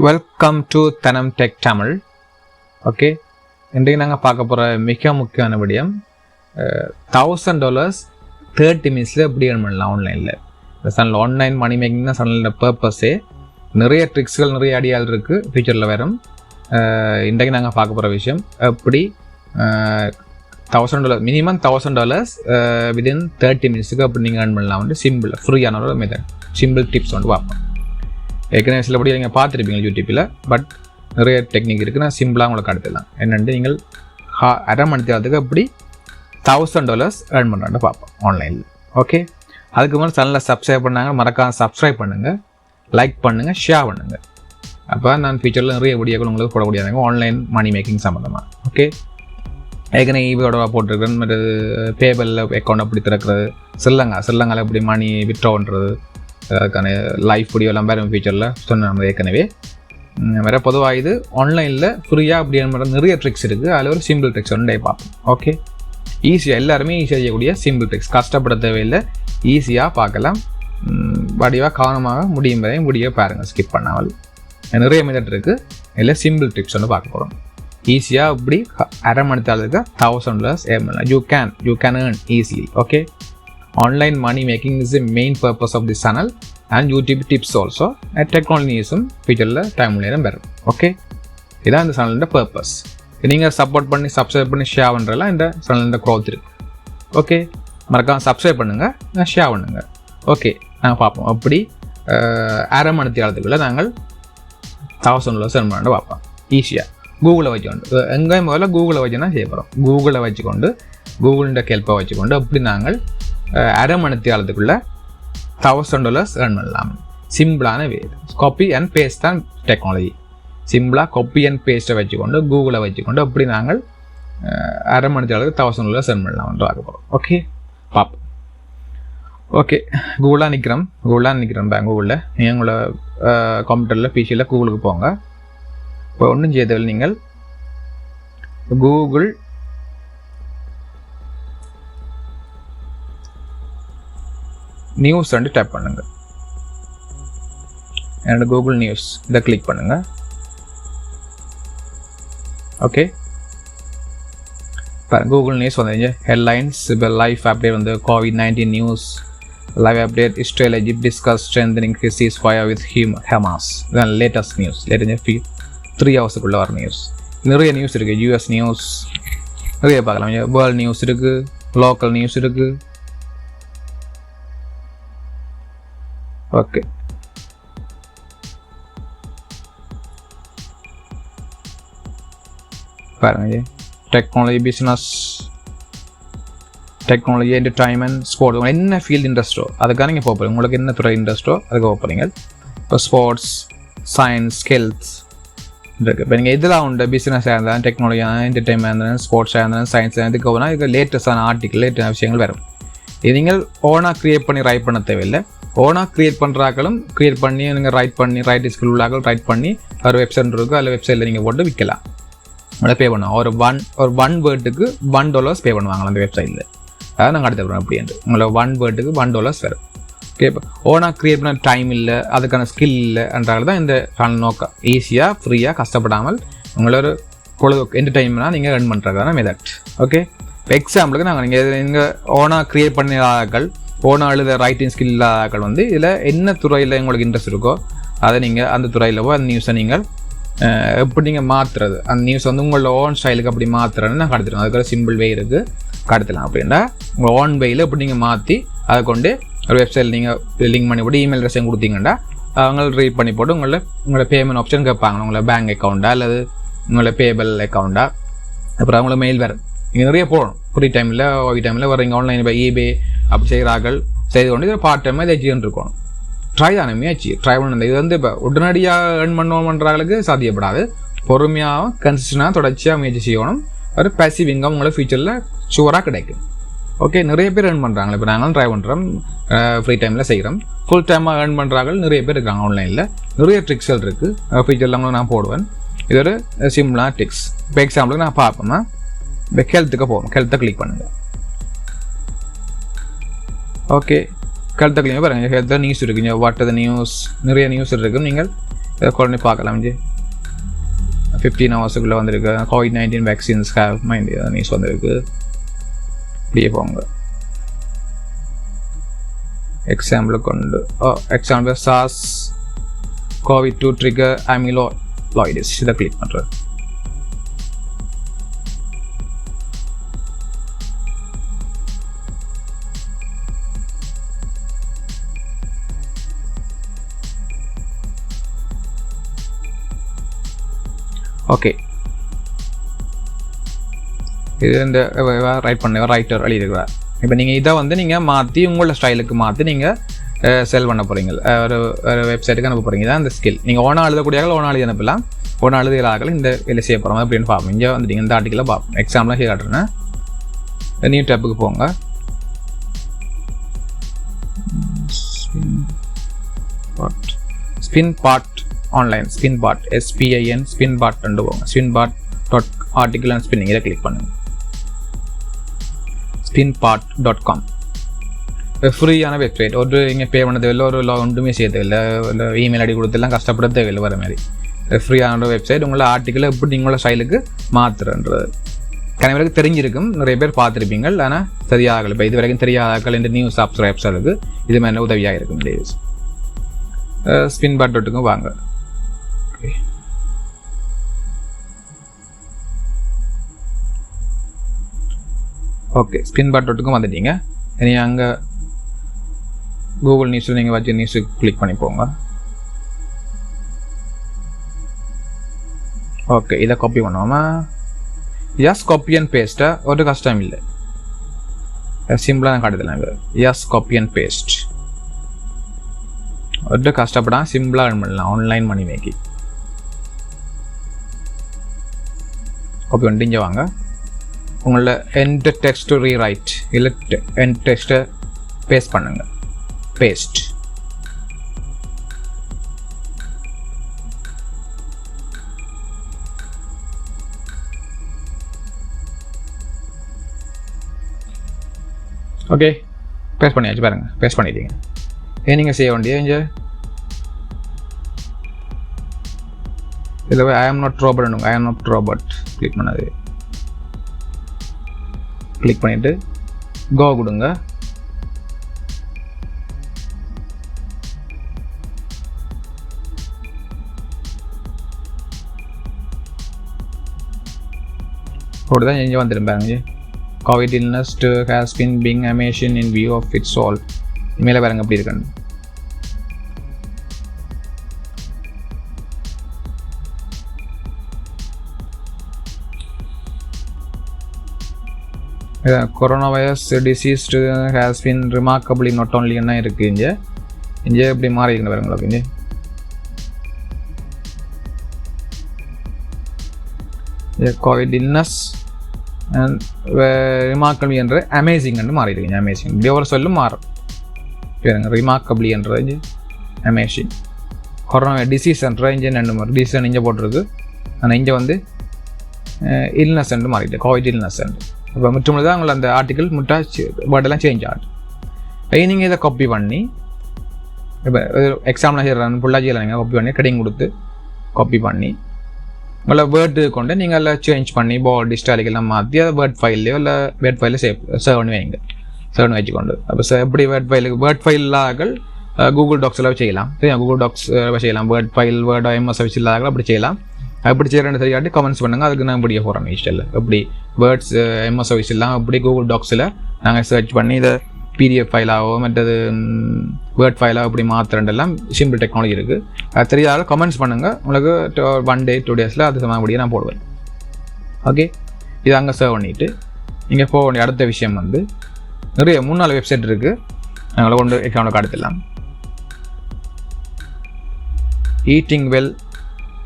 Welcome to Thanam Tech Tamil. Okay, இன்றைக்கு நாங்கள் பார்க்க போகிற மிக முக்கியமான விடயம் $1,000 30 மினிட்ஸில் எப்படி earn பண்ணலாம் ஆன்லைனில். இந்த சேனல் ஆன்லைன் மணி மேக்கிங் தான் சேனலோட பர்பஸே. நிறைய ட்ரிக்ஸ்கள் நிறைய ஐடியால் இருக்குது, ஃபியூச்சரில் வரும். இன்றைக்கு நாங்கள் பார்க்க போகிற விஷயம் எப்படி $1,000 மினிமம் $1,000 வித்தின் 30 மினிட்ஸுக்கு அப்படி நீங்கள் earn பண்ணலாம் வந்து சிம்பிள் ஃப்ரீயான ஒரு மெத்தட், சிம்பிள் டிப்ஸ் வந்து பார்ப்போம். ஏற்கனவே சிலபடி நீங்கள் பார்த்துருப்பீங்க யூடியூப்பில், பட் நிறைய டெக்னிக் இருக்குது. நான் சிம்பிளாக உங்களுக்கு அடுத்துலாம் என்னென்னு நீங்கள் அரை மணி நேரத்துக்கு அப்படி $1,000 earn பண்ணுறான்னு பார்ப்போம் ஆன்லைனில். ஓகே, அதுக்கு முன்னாடி சேனலில் சப்ஸ்கிரைப் பண்ணாங்க, மறக்காம சப்ஸ்கிரைப் பண்ணுங்கள், லைக் பண்ணுங்கள், ஷேர் பண்ணுங்கள். அப்போ நான் ஃபியூச்சரில் நிறைய வீடியோக்கள் உங்களுக்கு போடக்கூடியதாங்க ஆன்லைன் மணி மேக்கிங் சம்மந்தமாக. ஓகே, ஏற்கனவே ஈவோட போட்டிருக்கிறேன், மற்ற பேபலில் அக்கௌண்ட் அப்படி திறக்கிறது, ஸ்ரீலங்காவில் எப்படி மணி விட்ரா பண்ணுறது, அதுக்கான லைஃப் வீடியோ எல்லாம் வேறு ஃபியூச்சரில் சொன்ன நம்ம ஏற்கனவே. வேறு பொதுவாக இது ஆன்லைனில் ஃப்ரீயாக அப்படி நிறைய ட்ரிக்ஸ் இருக்குது. அதில் ஒரு சிம்பிள் ட்ரிக்ஸ் ஒன்று பார்ப்போம். ஓகே, ஈஸியாக எல்லாருமே ஈஸியாக செய்யக்கூடிய சிம்பிள் ட்ரிக்ஸ், கஷ்டப்பட தேவையில்லை, ஈஸியாக பார்க்கலாம். வடிவாக கவனமாக முடியும் வரை முடிய பாருங்கள், ஸ்கிப் பண்ணாமல். நிறைய மெத்தட் இருக்குது, இல்லை சிம்பிள் டிப்ஸ் ஒன்று பார்க்க போகிறோம். ஈஸியாக இப்படி அரை மணி நேரத்துக்கு $1,000 earn பண்ணலாம். You can earn easily. Okay, online money making is the main purpose of this channel and YouTube tips also. Technology is future time நேரம் வரும். ஓகே, இதான் இந்த சேனலோட பர்பஸ். நீங்கள் சப்போர்ட் பண்ணி சப்ஸ்கிரைப் பண்ணி ஷேர் பண்ணுறலாம் இந்த சேனலோட க்ரோத் இருக்குது. ஓகே, மறக்காம சப்ஸ்கிரைப் பண்ணுங்கள், ஷேர் பண்ணுங்கள். ஓகே, நாங்கள் பார்ப்போம் அப்படி அரை மணி நேரத்துக்குள்ளே நாங்கள் $1,000 earn பண்ணி பார்ப்போம். ஈஸியாக கூகுளை வச்சுக்கொண்டு, எங்கேயும் முதல்ல கூகுளை வச்சு தான் செய்ய போகிறோம். கூகுளை வச்சுக்கொண்டு, கூகுளின் ஹெல்ப்பை வச்சுக்கொண்டு அப்படி நாங்கள் அரை மணி நேரத்துக்குள்ளே $1,000 earn பண்ணலாம். சிம்பிளான வே, காப்பி அண்ட் பேஸ்ட் தான் டெக்னாலஜி. சிம்பிளாக காப்பி அண்ட் பேஸ்ட்டை வச்சுக்கொண்டு கூகுளை வச்சுக்கொண்டு அப்படி நாங்கள் அரை மணி நேரத்துக்கு $1,000 earn பண்ணலாம் பார்க்க போகிறோம். ஓகே, பார்ப்போம். ஓகே, கூகுளாக நிற்கிறோம் பேங்க் கூகுளில். நீங்கள் உங்களோட கம்ப்யூட்டரில் பிசியில் கூகுளுக்கு போங்க. இப்போ ஒன்றும் செய்ததில் நீங்கள் கூகுள் நியூஸ் வந்து டேப் பண்ணுங்க. என்னோட கூகுள் நியூஸ் இதை கிளிக் பண்ணுங்க. ஓகே, கூகுள் நியூஸ் வந்து ஹெட்லைன்ஸ், இப்போ லைஃப் அப்டேட் வந்து COVID-19 news, live update, Israel Egypt discuss strengthening ceasefire with Hamas. இதான் லேட்டஸ்ட் நியூஸ், 3 ஹவர்ஸுக்குள்ளே வர நியூஸ். நிறைய நியூஸ் இருக்குது, US நியூஸ் நிறைய பார்க்கலாம். வேர்ல்ட் நியூஸ் இருக்குது, லோக்கல் நியூஸ் இருக்குது. ஓகே, பாருங்க, technology, business, technology, entertainment, sports, உங்களுக்கு என்ன ஃபீல்டு இன்ட்ரெஸ்ட்டோ அதுக்காக நீங்கள் போகிறீங்க. உங்களுக்கு என்ன துறை இன்ட்ரெஸ்ட்டோ அதுக்கு போகிறீங்க. இப்போ ஸ்போர்ட்ஸ், சயின்ஸ், ஹெல்த் இருக்குது. இப்போ நீங்கள் இதெல்லாம் உண்டு, பிஸ்னஸாக இருந்தாலும், டெக்னாலஜியாக, என்டர்டைன்மெண்ட் இருந்தாலும், ஸ்போர்ட்ஸாக இருந்தாலும், சயின்ஸ் இதுக்கு போனால் இதுக்கு லேட்டஸ்டான ஆர்டிக்கல், லேட்டஸ்டான விஷயங்கள் வரும். இது நீங்கள் ஓனாக க்ரியேட் பண்ணி ரைட் பண்ண தேவையில்லை. ஓனாக க்ரியேட் பண்ணுறாக்களும் க்ரியேட் பண்ணி நீங்கள் ரைட் ஸ்கில் உள்ளாக்கள் ரைட் பண்ணி ஒரு வெப்சைட் இருக்குது, அதில் வெப்சைட்டில் நீங்கள் போட்டு விற்கலாம். அதை பே பண்ணுவோம். ஒரு ஒன் வேர்டுக்கு $1 பே பண்ணுவாங்க அந்த வெப்சைட்டில். அதாவது நாங்கள் அடுத்த அப்படின்ட்டு உங்களை ஒன் வேர்டுக்கு $1 வரும். ஓகே, இப்போ ஓனாக க்ரியேட் பண்ண டைம் இல்லை, அதுக்கான ஸ்கில் இல்லைன்றால தான் இந்த சேனல் நோக்கம். ஈஸியாக ஃப்ரீயாக கஷ்டப்படாமல் உங்களோட பொழுது என்டர்டைன்மெண்ட்டாக நீங்கள் ரன் பண்ணுறதுக்கான மெத்தட். ஓகே, இப்போ எக்ஸாம்பிளுக்கு நீங்கள் ஓனாக க்ரியேட் பண்ணினாக்கள், ஓனாக எழுத ரைட்டிங் ஸ்கில் இல்லாதாக்கள் வந்து இதில் என்ன துறையில் உங்களுக்கு இன்ட்ரெஸ்ட் இருக்கோ அதை நீங்கள் அந்த துறையில் போய் அந்த நியூஸை நீங்கள் எப்படி நீங்கள் மாற்றுறது, அந்த நியூஸ் வந்து உங்களோட ஓன் ஸ்டைலுக்கு அப்படி மாற்றுறதுன்னு நான் கடத்திடுவோம். அதுக்கு சிம்பிள் வே இருக்குது, கடத்தலாம். அப்படின்னா உங்கள் ஓன் வேயில் எப்படி நீங்கள் மாற்றி அதை கொண்டு ஒரு வெப்சைட்டில் நீங்கள் லிங்க் பண்ணி போட்டு இமெயில் அட்ரஸையும் கொடுத்தீங்கன்னா அவங்க ரீட் பண்ணி போட்டு உங்களோட பேமெண்ட் ஆப்ஷன் கேட்பாங்க. உங்களை பேங்க் அக்கௌண்ட்டா அல்லது உங்களோட பேபிள் அக்கௌண்ட்டா, அப்புறம் அவங்கள மெயில் வேறு நீங்கள் நிறைய போகணும். ஃப்ரீ டைமில் டைமில் வரீங்க ஆன்லைன் இப்போ eBay அப்படி செய்கிறார்கள் செய்து கொண்டு இதில் பார்ட் டைமாக இதை வச்சுக்கிட்டு இருக்கணும். ட்ரை தானே முயற்சி, ட்ரை பண்ண. இது வந்து இப்போ உடனடியாக ஏர்ன் பண்ணுறவங்களுக்கு சாத்தியப்படாது. பொறுமையாக கன்சிஸ்டண்டாக தொடர்ச்சியாக முயற்சி செய்யணும். ஒரு பேசிவ் இன்கம் உங்களுக்கு ஃபியூச்சரில் ஷுவராக கிடைக்கும். ஓகே, நிறைய பேர் ஏர்ன் பண்ணுறாங்க. இப்போ நாங்களும் ட்ரை பண்ணுறோம், ஃப்ரீ டைமில் செய்கிறோம். ஃபுல் டைமாக ஏர்ன் பண்ணுறாங்க நிறைய பேர் இருக்காங்க ஆன்லைனில். நிறைய ட்ரிக்ஸ்கள் இருக்குது, ஃபியூச்சரில் உங்களுக்கு நான் போடுவேன். இது ஒரு சிம்பிளான ட்ரிக்ஸ். இப்போ எக்ஸாம்பிளுக்கு நான் பார்ப்போம்னா இப்போ ஹெல்த்துக்கு போகணும். ஹெல்த்தை கிளிக் பண்ணுங்கள். ஓகே, கழுத்த கிளிக் பாருங்கள், ஹெல்த் நியூஸ் இருக்குங்க, வாட் த நியூஸ், நிறைய நியூஸ் இருக்கும். நீங்கள் இதை குழந்தை பார்க்கலாம் ஜி. 15 ஹவர்ஸுக்குள்ளே வந்திருக்கு. COVID-19 vaccines have mind news வந்திருக்கு. இப்படியே போங்க. எக்ஸாம்பிள் கொண்டு example SARS COVID-2 trigger amyloidosis இதை கிளிக் பண்ணுறேன். ஓகே, இது இந்த ரைட் பண்ண ரைட்டர் எழுதியிருக்கிறார். இப்போ நீங்கள் இதை வந்து நீங்கள் மாற்றி உங்களோட ஸ்டைலுக்கு மாற்றி நீங்கள் செல் பண்ண போகிறீங்க, ஒரு வெப்சைட்டுக்கு அனுப்ப போகிறீங்க. தான் இந்த ஸ்கில். நீங்கள் ஓனா எழுதக்கூடியார்கள் ஓனா எழுதி அனுப்பலாம், ஓனா எழுதுகிறார்கள் இந்த வேலை செய்ய போகிறோம் அப்படின்னு பார்ப்போம். இங்கே வந்து நீங்கள் இந்த ஆர்டிக்கலை பார்ப்போம். எக்ஸாம்பிளாக ஹீ காட்டுறேன். நியூ டேப்புக்கு போங்க. Spin bot online, spin bot SPIN spin bot ரெண்டு போங்க. Spin bot .article and spinning இதை கிளிக் பண்ணுங்க. spinpart.com ஃப்ரீயான website. ஒரு இங்கே பே பண்ண தேவையில்லை, ஒரு ஒன்றுமே செய்ய தேவையில்லை, இல்லை இமெயில் ஐடி கொடுத்தெல்லாம் கஷ்டப்பட தேவையில்லை. வர மாதிரி ஃப்ரீயான வெப்சைட். உங்களோட ஆர்டிக்கலை எப்படி நீங்களோட ஸ்டைலுக்கு மாற்றுறது கணவருக்கு தெரிஞ்சிருக்கும். நிறைய பேர் பார்த்துருப்பீங்க, ஆனால் தெரியாதவர்கள், இப்போ இது வரைக்கும் தெரியாதவர்கள் இந்த நியூ சப்ஸ்கிரைப்ஸருக்கு இது மாதிரி உதவியாக இருக்கும். டேஸ் spinpart.com வாங்க. ஓகே, spinpart.com வந்துட்டீங்க. நீங்கள் அங்கே கூகுள் நியூஸில் நீங்கள் வச்சு நியூஸுக்கு கிளிக் பண்ணி போங்க. ஓகே, இதை காப்பி பண்ணுவோமா? எஸ் காப்பி அண்ட் பேஸ்ட்டை ஒரு கஷ்டம் இல்லை, சிம்பிளாக காட்டுதலாம். எஸ் காப்பி அண்ட் பேஸ்ட் ஒரு கஷ்டப்படாமல் சிம்பிளாக ரன் பண்ணலாம். Online money making. காப்பி பண்ணிட்டு இங்கே வாங்க. உங்களோட எண்ட் டெக்ஸ்ட் ரீரைட் இல்லை எண்ட் டெக்ஸ்ட்டை பேஸ்ட் பண்ணுங்க. பேஸ்ட். ஓகே, பேஸ்ட் பண்ணியாச்சு பாருங்க. பேஸ்ட் பண்ணிட்டீங்க. ஏன் நீங்கள் செய்ய வேண்டிய இங்கே இதில் ஐ am not robot, I am not robot click பண்ணது. கிளிக் பண்ணிவிட்டு கோ கொடுங்க. அப்படி தான் இங்கே வந்துருப்பாங்க. COVID illness has been being a machine in view of its all. இனிமேல் பாருங்க எப்படி இருக்கான்னு. Corona virus disease has been remarkably not only என்ன இருக்குது இங்கே எப்படி மாறி இருக்குன்னு பாருங்களா. இங்கே கோவிட் இல்னஸ் அண்ட் ரிமார்க்கபிளி என்ற அமேசிங் என்று மாறி இருக்குங்க. அமேசிங் இப்படி ஒரு சொல்லும் மாறும். ரிமார்க்கபிளி என்ற அமேசிங். கொரோனா டிசீஸ் என்ற இங்கே ரெண்டு மாதிரி டிசீஸ் இங்கே போட்டிருக்கு, ஆனால் இங்கே வந்து இல்னஸ் என்று மாறிட்டு கோவிட் இல்னஸ் என்று. இப்போ முற்றுமுறை தான் உங்களை அந்த ஆர்டிக்கல் வேர்டெல்லாம் சேஞ்ச் ஆகும். நீங்கள் இதை காப்பி பண்ணி இப்போ எக்ஸாம்பிள் செய்கிறாங்க ஃபுல்லாக செய்யலாம். நீங்கள் காப்பி பண்ணி கட்டிங் கொடுத்து காப்பி பண்ணி உங்களை வேர்டு கொண்டு நீங்கள் எல்லாம் சேஞ்ச் பண்ணி பாடி ஸ்டைலுக்கெல்லாம் மாற்றி அதை வேர்ட் ஃபைல்லையோ இல்லை வேர்ட் ஃபைலில் சேவ் பண்ணி வைங்க. சேவ் பண்ணி வச்சுக்கொண்டு அப்போ எப்படி வேர்ட் ஃபைல் இல்லாதகள் கூகுள் டாக்ஸில் செய்யலாம். சரியா, கூகுள் டாக்ஸ் செய்யலாம். வேர்ட் ஃபைல் வேர்டோ MS வச்சு இல்லாதகள் அப்படி செய்யலாம். அப்படி செய்கிறேன்னு சரியாட்டி கமெண்ட்ஸ் பண்ணுங்கள். அதுக்கு நான் இப்படியே போகிறேன் இன்ஸ்டாலில் எப்படி வேர்ட்ஸ் MS வச்சு இல்லாமல் அப்படி கூகுள் டாக்ஸில் நாங்கள் சர்ச் பண்ணி இதை PDF ஃபைலாகவோ மற்றது வேர்ட் ஃபைலாக அப்படி மாற்றுறதெல்லாம் சிம்பிள் டெக்னாலஜி இருக்குது. அது தெரியாத கமெண்ட்ஸ் பண்ணுங்கள். உங்களுக்கு 1 day 2 days அது சமபடியே நான் போடுவேன். ஓகே, இது அங்கே சர்வ் பண்ணிவிட்டு நீங்கள் போக வேண்டிய அடுத்த விஷயம் வந்து நிறைய 3-4 வெப்சைட் இருக்குது. நாங்களை கொண்டு எக்ஸாம்பிள் காட்டலாம். ஈட்டிங் வெல்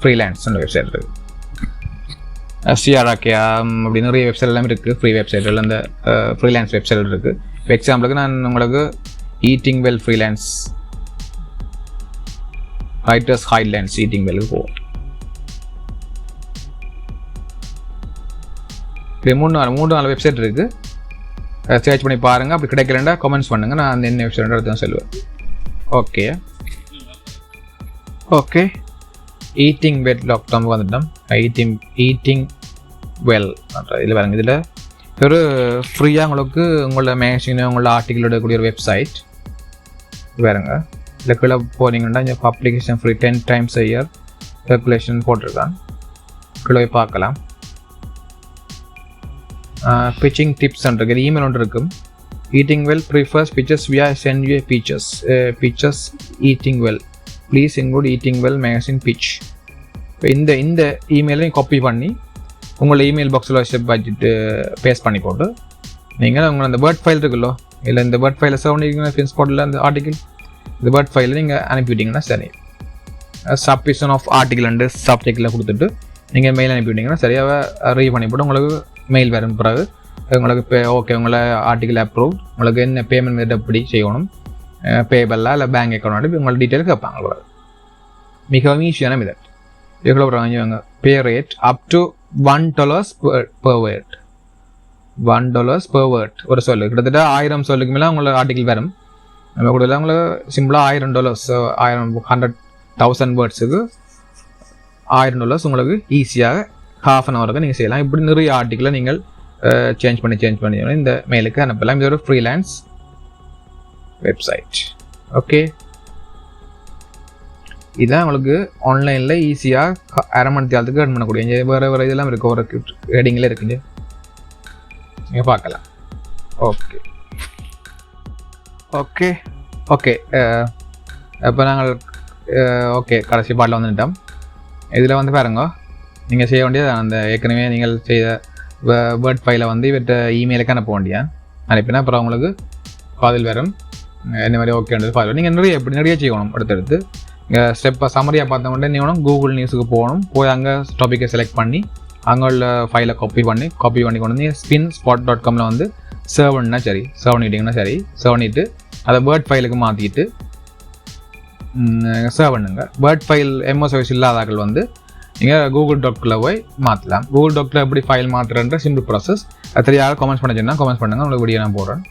ஃப்ரீலான்ஸ்ன்ற வெப்சைட் இருக்குது. SCRAKA அப்படி நிறைய வெப்சைட் எல்லாமே இருக்குது. ஃப்ரீ வெப்சைட்டில் அந்த ஃப்ரீலான்ஸ் வெப்சைட் இருக்குது. இப்போ எக்ஸாம்பிளுக்கு நான் உங்களுக்கு eating well freelance writers guidelines eating வெல்லுக்கு போவோம். இப்படி 3-4 வெப்சைட் இருக்குது. சர்ச் பண்ணி பாருங்கள். அப்படி கிடைக்கலண்டா கமெண்ட்ஸ் பண்ணுங்கள். நான் அந்த என்ன வெப்சைட் எடுத்து சொல்லுவேன். ஓகே eatingwell.com வந்துட்டோம். ஈட்டிங் வெல் இதில் பாருங்கள். இதில் ஒரு ஃப்ரீயாக உங்களுக்கு உங்களோட மேகசின் உங்களோட ஆர்டிக்கல் கூடிய ஒரு வெப்சைட் பாருங்க. இதில் கீழே போனீங்கன்னா இந்த publication free 10 times a year regulation போட்டிருக்கான். கீழே பார்க்கலாம். பிச்சிங் டிப்ஸ் இருக்குது. இமெயில் ஒன்று இருக்கும். Eating well prefers pictures we are sent you pictures eating well please include eating well magazine pitch. இப்போ இந்த இமெயிலையும் காப்பி பண்ணி உங்களோட இமெயில் பாக்ஸில் வச்சுட்டு பேஸ்ட் பண்ணி போட்டு நீங்கள் உங்களை அந்த வேர்ட் ஃபைல் இருக்குல்லோ இல்லை இந்த வேர்ட் ஃபைலை சேவ் பண்ணிக்கிங்க ஃபின்ஸ்பாட்டில் அந்த ஆர்டிக்கிள் இந்த வேர்ட் ஃபைலில் நீங்கள் அனுப்பிவிட்டிங்கன்னா சரி. சப்மிஷன் ஆஃப் ஆர்டிக்கிள் அண்டு சப்ஜெக்டில் கொடுத்துட்டு நீங்கள் மெயில் அனுப்பிவிட்டிங்கன்னா சரியாக ரீவ் பண்ணி போட்டு உங்களுக்கு மெயில் வரும். பிறகு உங்களுக்கு இப்போ ஓகே உங்களை ஆர்டிக்கிள் அப்ரூவ், உங்களுக்கு என்ன பேமெண்ட் மெத்தட் எப்படி செய்யணும், பேபல்லாம் இல்லை பேங்க் அக்கௌண்ட் உங்களோட டீட்டெயில் கேட்பாங்க. மிகவும் ஈஸியான மெத்தட். எவ்வளோ வாங்குவாங்க pay rate up to $1 per word. $1 per word ஒரு சொல்லு கிட்டத்தட்ட 1000 சொல்லுக்கு மேலே உங்களோட ஆர்டிக்கிள் வரும். நம்ம கூட உங்களுக்கு சிம்பிளாக $1000 100,000 வேர்ட்ஸுக்கு $1000 உங்களுக்கு ஈஸியாக ½ an hour நீங்கள் செய்யலாம். இப்படி நிறைய ஆர்டிக்கிளை நீங்கள் சேஞ்ச் பண்ணி இந்த மெயிலுக்கு அனுப்பலாம். இது ஒரு ஃப்ரீலான்ஸ் வெப்சைட். ஓகே, இதான் உங்களுக்கு ஆன்லைனில் ஈஸியாக அரை மணி நேரத்துக்கு ஏர்ன் பண்ணக்கூடிய வேறு இதெல்லாம் இருக்குது. ஒரு ரேடிங்கில் இருக்குங்க, நீங்கள் பார்க்கலாம். ஓகே இப்போ நாங்கள் கடைசி பாட்டில் வந்துட்டோம். இதில் வந்து பாருங்க, நீங்கள் செய்ய வேண்டியது அந்த ஏற்கனவே நீங்கள் செய்த வேர்ட் ஃபைலை வந்து இவற்றை இமெயிலுக்கு அனுப்ப வேண்டிய அனுப்பினா அப்புறம் உங்களுக்கு பதில் வரும். இந்த மாதிரி ஓகேன்றது பதில் நீங்கள் நிறைய செய்யணும். அடுத்தடுத்து ஸ்டெப்பை சம்மரியாக பார்த்தோம்னா என்ன வேணும், கூகுள் நியூஸுக்கு போய் அங்கே டாப்பிக்கை செலக்ட் பண்ணி அங்கே உள்ள ஃபைலை காப்பி பண்ணி கொண்டு வந்து spinspot.comல வந்து சேவ் பண்ணிட்டிங்கன்னா சரி. சேவ் பண்ணிவிட்டு அதை வேர்ட் ஃபைலுக்கு மாற்றிட்டு சேவ் பண்ணுங்க. வேர்ட் ஃபைல் எம்எஸ் ஆஃபீஸ் இல்லாதாக்கள் வந்து நீங்கள் கூகுள் டாக்ல போய் மாற்றலாம். கூகுள் டாக்ல எப்படி ஃபைல் மாற்றுறன்ற சிம்பிள் ப்ராசஸ். அது தெரியாத கமெண்ட்ஸ் பண்ண கமெண்ட்ஸ் பண்ணுங்கள், உங்களுக்கு வீடியோ நான் போடுறேன்.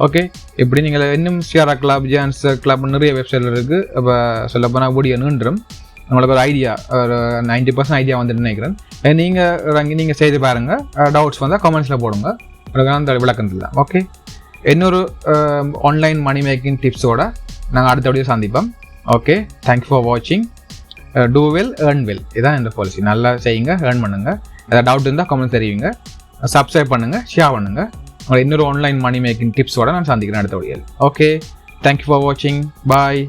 ஓகே, இப்படி நீங்கள் இன்னும் ஷியாரா கிளப், ஜான்ஸ் கிளப் நிறைய வெப்சைட்டில் இருக்குது. இப்போ சொல்லப்போனால் வீடியோ நின்றும் உங்களுக்கு ஒரு ஐடியா, ஒரு 90% ஐடியா வந்துட்டு நினைக்கிறேன். நீங்கள் செய்து பாருங்கள். டவுட்ஸ் வந்தால் கமெண்ட்ஸில் போடுங்க, அந்த விளக்கம் தான். ஓகே, இன்னொரு ஆன்லைன் மணி மேக்கிங் டிப்ஸோட நாங்கள் அடுத்த வீடியோ சந்திப்போம். ஓகே, தேங்க்யூ ஃபார் வாட்சிங். டூ வெல் ஏர்ன் வெல், இதுதான் இந்த பாலிசி. நல்லா செய்யுங்க, ஏர்ன் பண்ணுங்கள். ஏதாவது டவுட் இருந்தால் கமெண்ட் தெரிவிங்க. சப்ஸ்கிரைப் பண்ணுங்கள், ஷேர் பண்ணுங்கள். உங்களை இன்னொரு ஆன்லைன் மணி மேக்கிங் டிப்ஸோட நான் சந்திக்கிறேன் அடுத்த வீடியோவில். ஓகே, தேங்க்யூ ஃபார் வாட்சிங். பாய்.